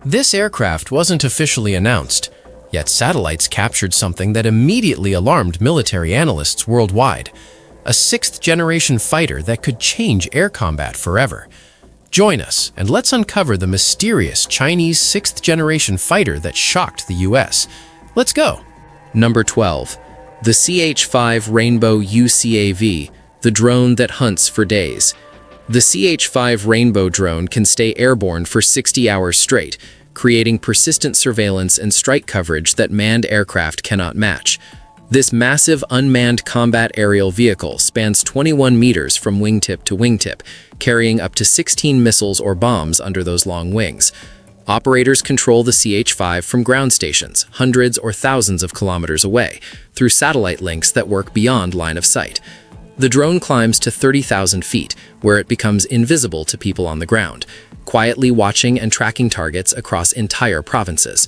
This aircraft wasn't officially announced, yet satellites captured something that immediately alarmed military analysts worldwide: a sixth-generation fighter that could change air combat forever. Join us, and let's uncover the mysterious Chinese sixth-generation fighter that shocked the US. Let's go! Number 12. The CH-5 Rainbow UCAV, the drone that hunts for days. The CH-5 Rainbow drone can stay airborne for 60 hours straight, creating persistent surveillance and strike coverage that manned aircraft cannot match. This massive unmanned combat aerial vehicle spans 21 meters from wingtip to wingtip, carrying up to 16 missiles or bombs under those long wings. Operators control the CH-5 from ground stations, hundreds or thousands of kilometers away, through satellite links that work beyond line of sight. The drone climbs to 30,000 feet, where it becomes invisible to people on the ground, quietly watching and tracking targets across entire provinces.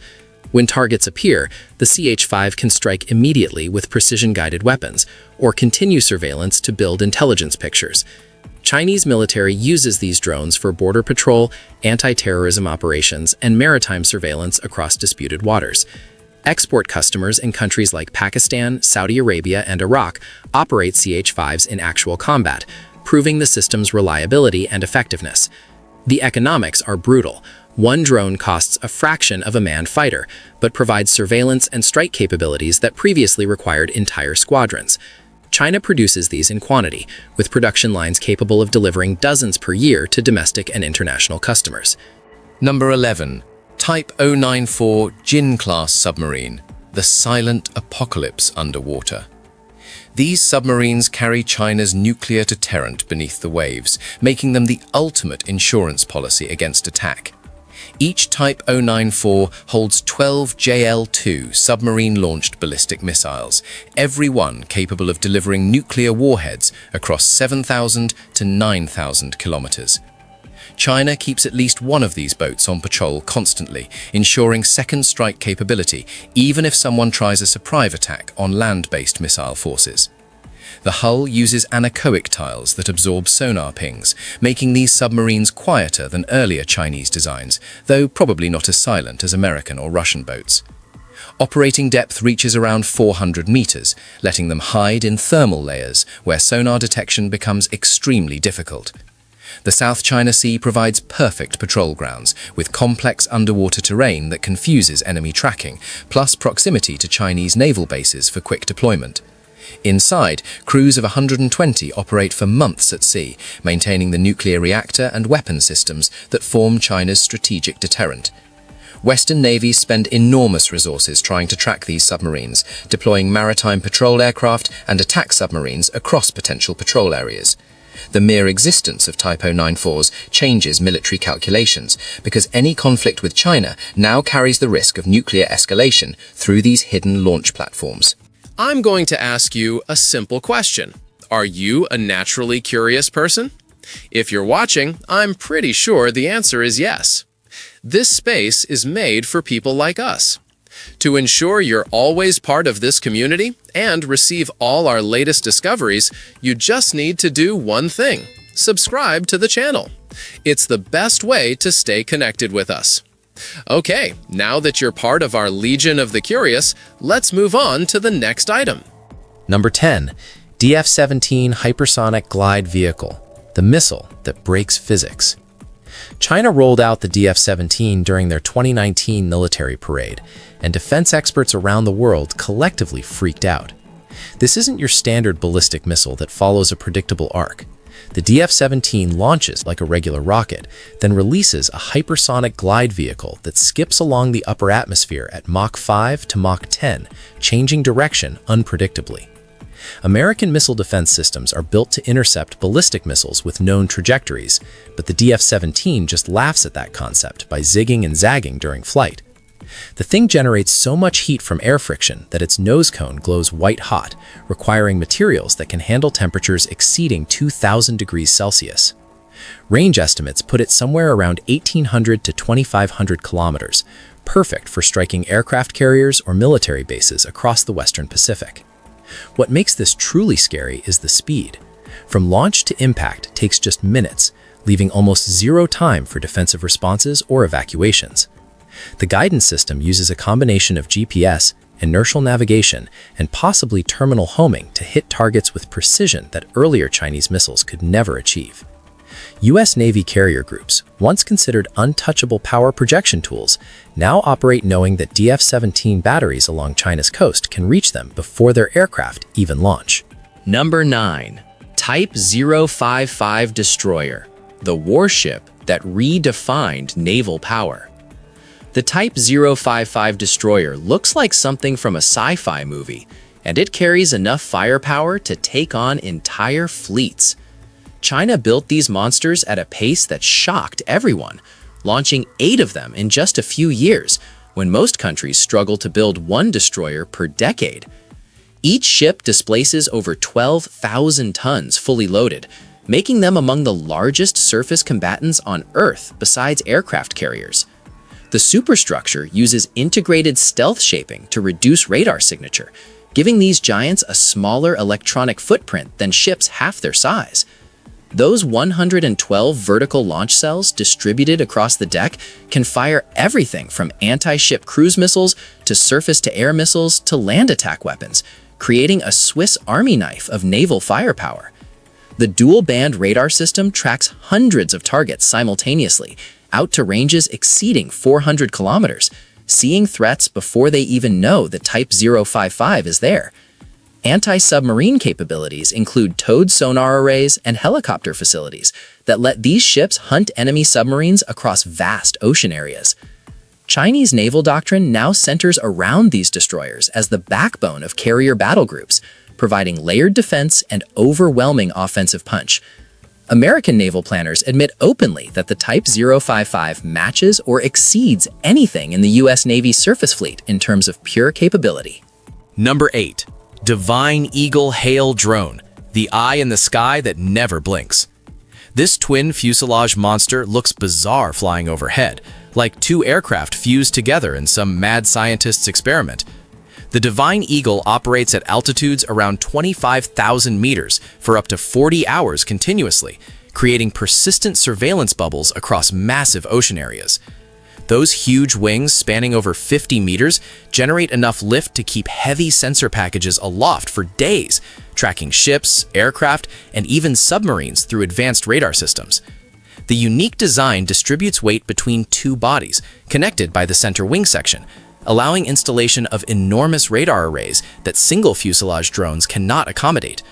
When targets appear, the CH-5 can strike immediately with precision-guided weapons, or continue surveillance to build intelligence pictures. Chinese military uses these drones for border patrol, anti-terrorism operations, and maritime surveillance across disputed waters. Export customers in countries like Pakistan, Saudi Arabia, and Iraq operate CH-5s in actual combat, proving the system's reliability and effectiveness. The economics are brutal. One drone costs a fraction of a manned fighter, but provides surveillance and strike capabilities that previously required entire squadrons. China produces these in quantity, with production lines capable of delivering dozens per year to domestic and international customers. Number 11. Type 094 Jin-class submarine, the silent apocalypse underwater. These submarines carry China's nuclear deterrent beneath the waves, making them the ultimate insurance policy against attack. Each Type 094 holds 12 JL-2 submarine-launched ballistic missiles, every one capable of delivering nuclear warheads across 7,000 to 9,000 kilometers. China keeps at least one of these boats on patrol constantly, ensuring second strike capability, even if someone tries a surprise attack on land-based missile forces. The hull uses anechoic tiles that absorb sonar pings, making these submarines quieter than earlier Chinese designs, though probably not as silent as American or Russian boats. Operating depth reaches around 400 meters, letting them hide in thermal layers where sonar detection becomes extremely difficult. The South China Sea provides perfect patrol grounds, with complex underwater terrain that confuses enemy tracking, plus proximity to Chinese naval bases for quick deployment. Inside, crews of 120 operate for months at sea, maintaining the nuclear reactor and weapon systems that form China's strategic deterrent. Western navies spend enormous resources trying to track these submarines, deploying maritime patrol aircraft and attack submarines across potential patrol areas. The mere existence of Type 094s changes military calculations, because any conflict with China now carries the risk of nuclear escalation through these hidden launch platforms. I'm going to ask you a simple question. Are you a naturally curious person? If you're watching, I'm pretty sure the answer is yes. This space is made for people like us. To ensure you're always part of this community and receive all our latest discoveries, you just need to do one thing: subscribe to the channel. It's the best way to stay connected with us. Okay, now that you're part of our Legion of the Curious, let's move on to the next item. Number 10. DF-17 Hypersonic Glide Vehicle, the missile that breaks physics. China rolled out the DF-17 during their 2019 military parade, and defense experts around the world collectively freaked out. This isn't your standard ballistic missile that follows a predictable arc. The DF-17 launches like a regular rocket, then releases a hypersonic glide vehicle that skips along the upper atmosphere at Mach 5 to Mach 10, changing direction unpredictably. American missile defense systems are built to intercept ballistic missiles with known trajectories, but the DF-17 just laughs at that concept by zigging and zagging during flight. The thing generates so much heat from air friction that its nose cone glows white-hot, requiring materials that can handle temperatures exceeding 2,000 degrees Celsius. Range estimates put it somewhere around 1,800 to 2,500 kilometers, perfect for striking aircraft carriers or military bases across the Western Pacific. What makes this truly scary is the speed. From launch to impact takes just minutes, leaving almost zero time for defensive responses or evacuations. The guidance system uses a combination of GPS, inertial navigation, and possibly terminal homing to hit targets with precision that earlier Chinese missiles could never achieve. U.S. Navy carrier groups, once considered untouchable power projection tools, now operate knowing that DF-17 batteries along China's coast can reach them before their aircraft even launch. Number 9. Type 055 Destroyer, the warship that redefined naval power. The Type 055 destroyer looks like something from a sci-fi movie, and it carries enough firepower to take on entire fleets. China built these monsters at a pace that shocked everyone, launching 8 of them in just a few years, when most countries struggle to build one destroyer per decade. Each ship displaces over 12,000 tons fully loaded, making them among the largest surface combatants on Earth besides aircraft carriers. The superstructure uses integrated stealth shaping to reduce radar signature, giving these giants a smaller electronic footprint than ships half their size. Those 112 vertical launch cells distributed across the deck can fire everything from anti-ship cruise missiles to surface-to-air missiles to land attack weapons, creating a Swiss Army knife of naval firepower. The dual-band radar system tracks hundreds of targets simultaneously, out to ranges exceeding 400 kilometers, seeing threats before they even know that Type 055 is there. Anti-submarine capabilities include towed sonar arrays and helicopter facilities that let these ships hunt enemy submarines across vast ocean areas. Chinese naval doctrine now centers around these destroyers as the backbone of carrier battle groups, providing layered defense and overwhelming offensive punch. American naval planners admit openly that the Type 055 matches or exceeds anything in the U.S. Navy surface fleet in terms of pure capability. Number 8. Divine Eagle Hail Drone, the eye in the sky that never blinks. This twin fuselage monster looks bizarre flying overhead, like 2 aircraft fused together in some mad scientist's experiment. The Divine Eagle operates at altitudes around 25,000 meters for up to 40 hours continuously, creating persistent surveillance bubbles across massive ocean areas. Those huge wings spanning over 50 meters generate enough lift to keep heavy sensor packages aloft for days, tracking ships, aircraft, and even submarines through advanced radar systems. The unique design distributes weight between 2 bodies, connected by the center wing section, allowing installation of enormous radar arrays that single fuselage drones cannot accommodate.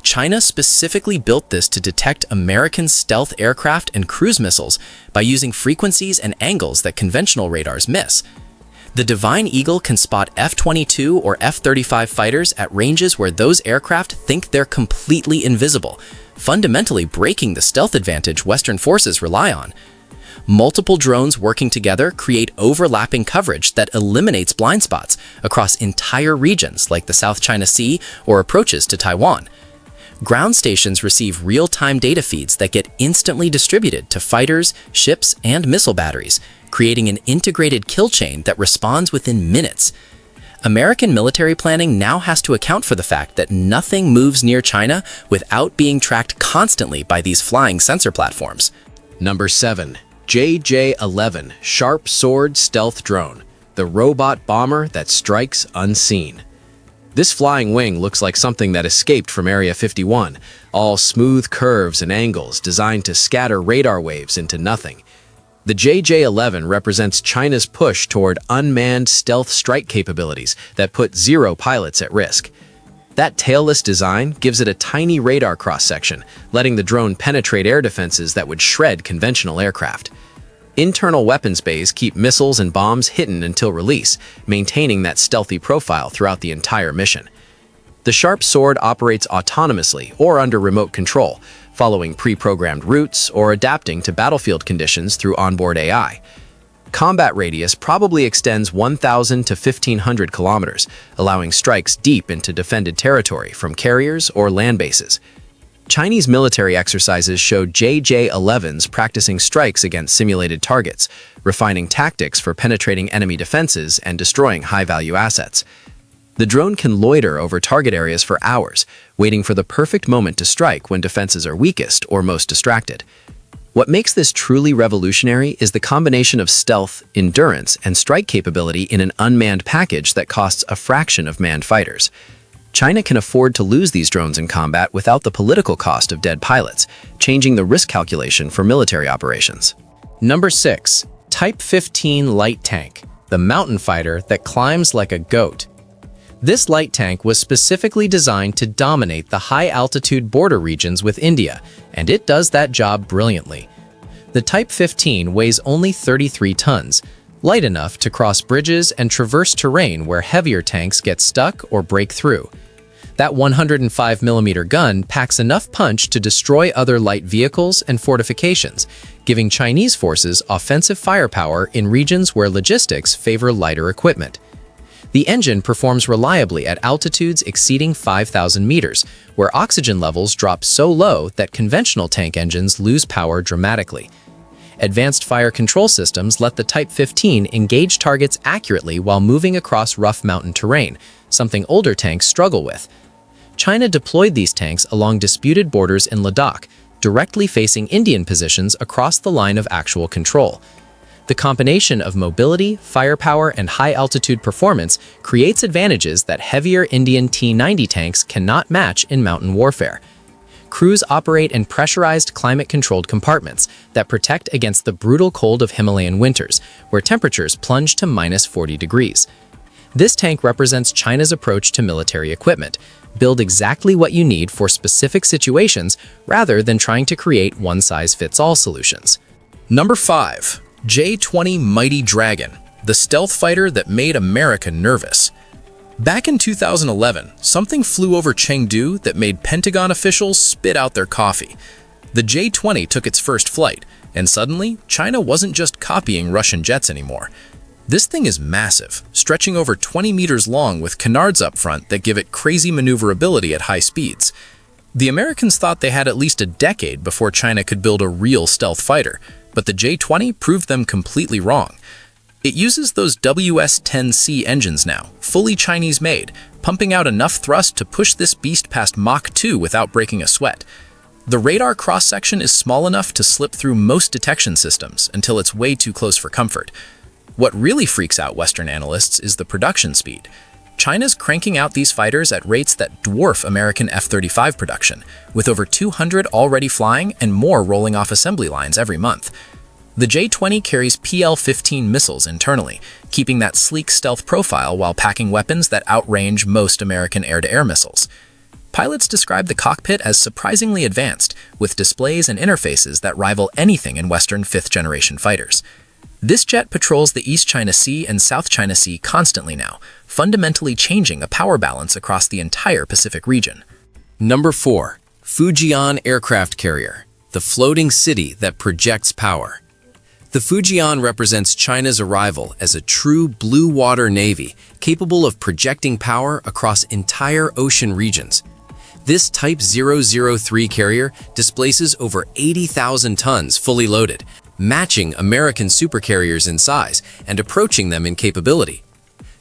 China specifically built this to detect American stealth aircraft and cruise missiles by using frequencies and angles that conventional radars miss. The Divine Eagle can spot F-22 or F-35 fighters at ranges where those aircraft think they're completely invisible, fundamentally breaking the stealth advantage Western forces rely on. Multiple drones working together create overlapping coverage that eliminates blind spots across entire regions like the South China Sea or approaches to Taiwan. Ground stations receive real-time data feeds that get instantly distributed to fighters, ships, and missile batteries, creating an integrated kill chain that responds within minutes. American military planning now has to account for the fact that nothing moves near China without being tracked constantly by these flying sensor platforms. Number 7. JJ-11 Sharp Sword Stealth Drone, the robot bomber that strikes unseen. This flying wing looks like something that escaped from Area 51, all smooth curves and angles designed to scatter radar waves into nothing. The JJ-11 represents China's push toward unmanned stealth strike capabilities that put 0 pilots at risk. That tailless design gives it a tiny radar cross-section, letting the drone penetrate air defenses that would shred conventional aircraft. Internal weapons bays keep missiles and bombs hidden until release, maintaining that stealthy profile throughout the entire mission. The Sharp Sword operates autonomously or under remote control, following pre-programmed routes or adapting to battlefield conditions through onboard AI. Combat radius probably extends 1,000 to 1,500 kilometers, allowing strikes deep into defended territory from carriers or land bases. Chinese military exercises showed JJ-11s practicing strikes against simulated targets, refining tactics for penetrating enemy defenses and destroying high-value assets. The drone can loiter over target areas for hours, waiting for the perfect moment to strike when defenses are weakest or most distracted. What makes this truly revolutionary is the combination of stealth, endurance, and strike capability in an unmanned package that costs a fraction of manned fighters. China can afford to lose these drones in combat without the political cost of dead pilots, changing the risk calculation for military operations. Number 6. Type 15 light tank, the mountain fighter that climbs like a goat. This light tank was specifically designed to dominate the high-altitude border regions with India, and it does that job brilliantly. The Type 15 weighs only 33 tons, light enough to cross bridges and traverse terrain where heavier tanks get stuck or break through. That 105mm gun packs enough punch to destroy other light vehicles and fortifications, giving Chinese forces offensive firepower in regions where logistics favor lighter equipment. The engine performs reliably at altitudes exceeding 5,000 meters, where oxygen levels drop so low that conventional tank engines lose power dramatically. Advanced fire control systems let the Type 15 engage targets accurately while moving across rough mountain terrain, something older tanks struggle with. China deployed these tanks along disputed borders in Ladakh, directly facing Indian positions across the line of actual control. The combination of mobility, firepower, and high-altitude performance creates advantages that heavier Indian T-90 tanks cannot match in mountain warfare. Crews operate in pressurized climate-controlled compartments that protect against the brutal cold of Himalayan winters, where temperatures plunge to -40 degrees. This tank represents China's approach to military equipment. Build exactly what you need for specific situations rather than trying to create one-size-fits-all solutions. Number 5. J-20 Mighty Dragon, the stealth fighter that made America nervous. Back in 2011, something flew over Chengdu that made Pentagon officials spit out their coffee. The J-20 took its first flight, and suddenly, China wasn't just copying Russian jets anymore. This thing is massive, stretching over 20 meters long with canards up front that give it crazy maneuverability at high speeds. The Americans thought they had at least a decade before China could build a real stealth fighter, but the J-20 proved them completely wrong. It uses those WS-10C engines now, fully Chinese-made, pumping out enough thrust to push this beast past Mach 2 without breaking a sweat. The radar cross-section is small enough to slip through most detection systems until it's way too close for comfort. What really freaks out Western analysts is the production speed. China's cranking out these fighters at rates that dwarf American F-35 production, with over 200 already flying and more rolling off assembly lines every month. The J-20 carries PL-15 missiles internally, keeping that sleek stealth profile while packing weapons that outrange most American air-to-air missiles. Pilots describe the cockpit as surprisingly advanced, with displays and interfaces that rival anything in Western 5th-generation fighters. This jet patrols the East China Sea and South China Sea constantly now, fundamentally changing a power balance across the entire Pacific region. Number 4. Fujian Aircraft Carrier, the floating city that projects power. The Fujian represents China's arrival as a true blue water navy capable of projecting power across entire ocean regions. This Type 003 carrier displaces over 80,000 tons fully loaded, matching American supercarriers in size and approaching them in capability.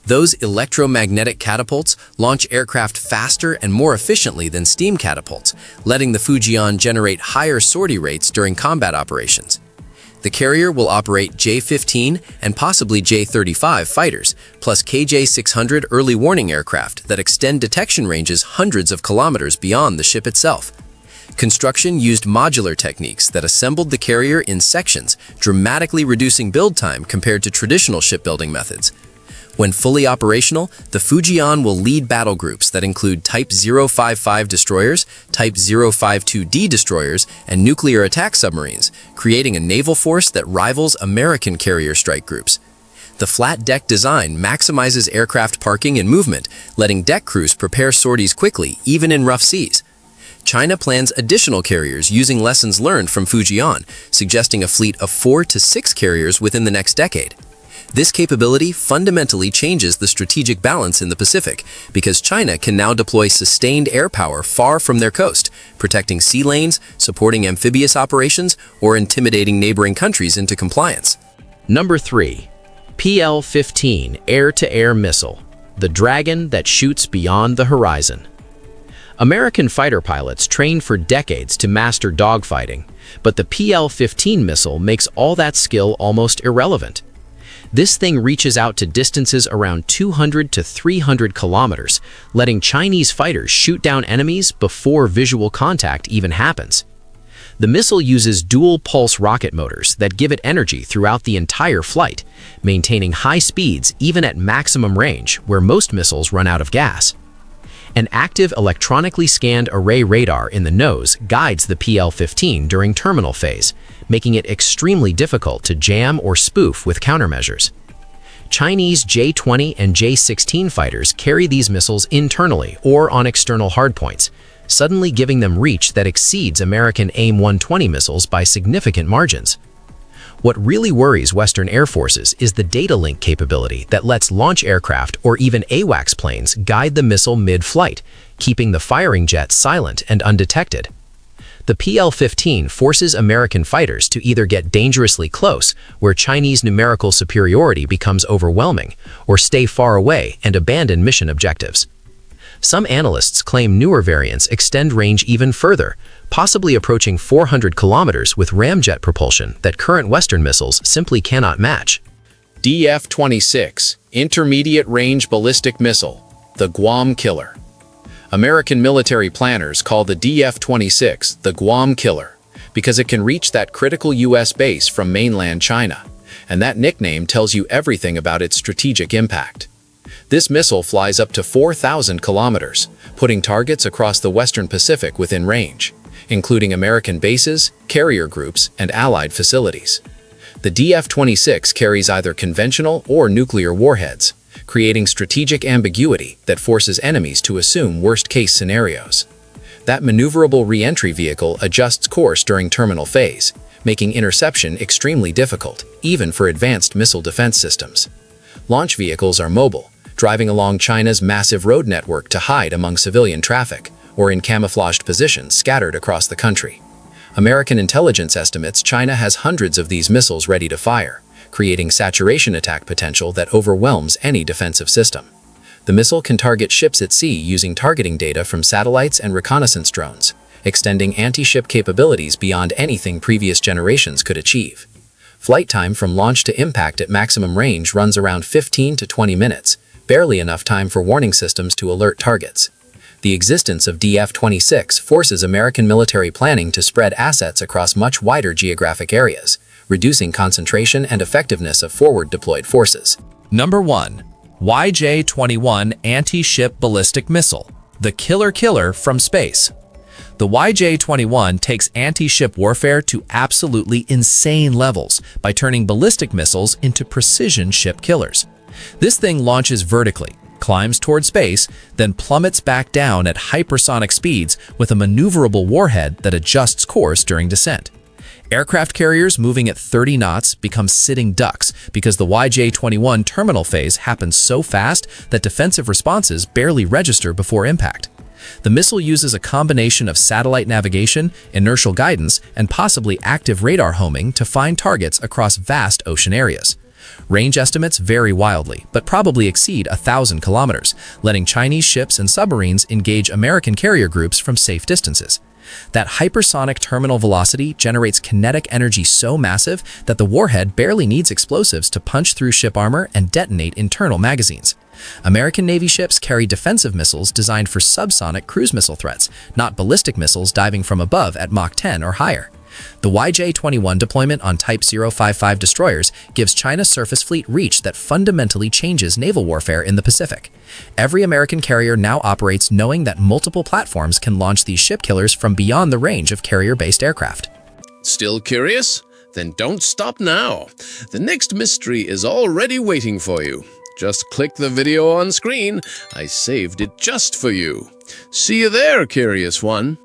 Those electromagnetic catapults launch aircraft faster and more efficiently than steam catapults, letting the Fujian generate higher sortie rates during combat operations. The carrier will operate J-15 and possibly J-35 fighters, plus KJ-600 early warning aircraft that extend detection ranges hundreds of kilometers beyond the ship itself. Construction used modular techniques that assembled the carrier in sections, dramatically reducing build time compared to traditional shipbuilding methods. When fully operational, the Fujian will lead battle groups that include Type 055 destroyers, Type 052D destroyers, and nuclear attack submarines, creating a naval force that rivals American carrier strike groups. The flat deck design maximizes aircraft parking and movement, letting deck crews prepare sorties quickly, even in rough seas. China plans additional carriers using lessons learned from Fujian, suggesting a fleet of 4 to 6 carriers within the next decade. This capability fundamentally changes the strategic balance in the Pacific because China can now deploy sustained air power far from their coast, protecting sea lanes, supporting amphibious operations, or intimidating neighboring countries into compliance. Number 3. PL-15 Air-to-Air Missile, the dragon that shoots beyond the horizon. American fighter pilots trained for decades to master dogfighting, but the PL-15 missile makes all that skill almost irrelevant. This thing reaches out to distances around 200 to 300 kilometers, letting Chinese fighters shoot down enemies before visual contact even happens. The missile uses dual-pulse rocket motors that give it energy throughout the entire flight, maintaining high speeds even at maximum range where most missiles run out of gas. An active electronically scanned array radar in the nose guides the PL-15 during terminal phase, making it extremely difficult to jam or spoof with countermeasures. Chinese J-20 and J-16 fighters carry these missiles internally or on external hardpoints, suddenly giving them reach that exceeds American AIM-120 missiles by significant margins. What really worries Western air forces is the data link capability that lets launch aircraft or even AWACS planes guide the missile mid-flight, keeping the firing jet silent and undetected. The PL-15 forces American fighters to either get dangerously close, where Chinese numerical superiority becomes overwhelming, or stay far away and abandon mission objectives. Some analysts claim newer variants extend range even further, possibly approaching 400 kilometers with ramjet propulsion that current Western missiles simply cannot match. DF-26, Intermediate Range Ballistic Missile, the Guam Killer. American military planners call the DF-26 the Guam Killer because it can reach that critical U.S. base from mainland China, and that nickname tells you everything about its strategic impact. This missile flies up to 4,000 kilometers, putting targets across the Western Pacific within range, including American bases, carrier groups, and allied facilities. The DF-26 carries either conventional or nuclear warheads, creating strategic ambiguity that forces enemies to assume worst-case scenarios. That maneuverable re-entry vehicle adjusts course during terminal phase, making interception extremely difficult, even for advanced missile defense systems. Launch vehicles are mobile, driving along China's massive road network to hide among civilian traffic or in camouflaged positions scattered across the country. American intelligence estimates China has hundreds of these missiles ready to fire, creating saturation attack potential that overwhelms any defensive system. The missile can target ships at sea using targeting data from satellites and reconnaissance drones, extending anti-ship capabilities beyond anything previous generations could achieve. Flight time from launch to impact at maximum range runs around 15 to 20 minutes, barely enough time for warning systems to alert targets. The existence of DF-26 forces American military planning to spread assets across much wider geographic areas, reducing concentration and effectiveness of forward-deployed forces. Number 1. YJ-21 Anti-Ship Ballistic Missile, the killer from space. The YJ-21 takes anti-ship warfare to absolutely insane levels by turning ballistic missiles into precision ship killers. This thing launches vertically, climbs toward space, then plummets back down at hypersonic speeds with a maneuverable warhead that adjusts course during descent. Aircraft carriers moving at 30 knots become sitting ducks because the YJ-21 terminal phase happens so fast that defensive responses barely register before impact. The missile uses a combination of satellite navigation, inertial guidance, and possibly active radar homing to find targets across vast ocean areas. Range estimates vary wildly, but probably exceed 1,000 kilometers, letting Chinese ships and submarines engage American carrier groups from safe distances. That hypersonic terminal velocity generates kinetic energy so massive that the warhead barely needs explosives to punch through ship armor and detonate internal magazines. American Navy ships carry defensive missiles designed for subsonic cruise missile threats, not ballistic missiles diving from above at Mach 10 or higher. The YJ-21 deployment on Type 055 destroyers gives China's surface fleet reach that fundamentally changes naval warfare in the Pacific. Every American carrier now operates knowing that multiple platforms can launch these ship killers from beyond the range of carrier-based aircraft. Still curious? Then don't stop now. The next mystery is already waiting for you. Just click the video on screen. I saved it just for you. See you there, curious one.